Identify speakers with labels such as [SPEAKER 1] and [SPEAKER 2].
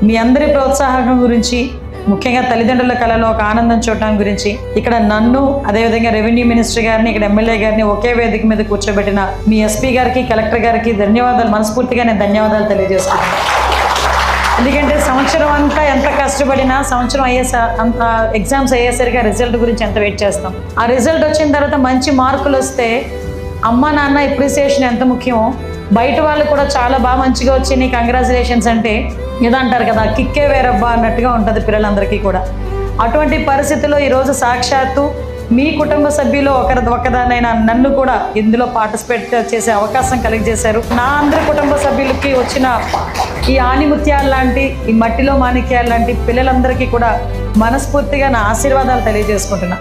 [SPEAKER 1] మీ అందరి ప్రోత్సాహం గురించి, ముఖ్యంగా తల్లిదండ్రుల కళలో ఒక ఆనందం చూడటం గురించి, ఇక్కడ నన్ను అదేవిధంగా రెవెన్యూ మినిస్టర్ గారిని, ఇక్కడ ఎమ్మెల్యే గారిని ఒకే వేదిక మీద కూర్చోబెట్టిన మీ ఎస్పీ గారికి, కలెక్టర్ గారికి ధన్యవాదాలు, మనస్ఫూర్తిగా నేను ధన్యవాదాలు తెలియజేస్తున్నాను. ఎందుకంటే సంవత్సరం అంతా ఎంత కష్టపడినా సంవత్సరం ఎగ్జామ్స్ అయ్యేసరికి ఆ రిజల్ట్ గురించి ఎంత వెయిట్ చేస్తాం. ఆ రిజల్ట్ వచ్చిన తర్వాత మంచి మార్కులు వస్తే అమ్మ నాన్న అప్రిసియేషన్ ఎంత ముఖ్యమో, బయట వాళ్ళు కూడా చాలా బాగా మంచిగా వచ్చి నీ కంగ్రాచులేషన్స్ అంటే ఏదో అంటారు కదా, కిక్కే వేరబ్బా అన్నట్టుగా ఉంటుంది పిల్లలందరికీ కూడా. అటువంటి పరిస్థితుల్లో ఈరోజు సాక్షాత్తు మీ కుటుంబ సభ్యులు ఒకదానైనా నన్ను కూడా ఇందులో పార్టిసిపేట్ చేసే అవకాశం కలిగజేశారు. నా అందరి కుటుంబ సభ్యులకి వచ్చిన ఈ ఆణిముత్యాలు లాంటి, ఈ మట్టిలో మాణిక్యాలు లాంటి పిల్లలందరికీ కూడా మనస్ఫూర్తిగా నా ఆశీర్వాదాలు తెలియజేసుకుంటున్నా.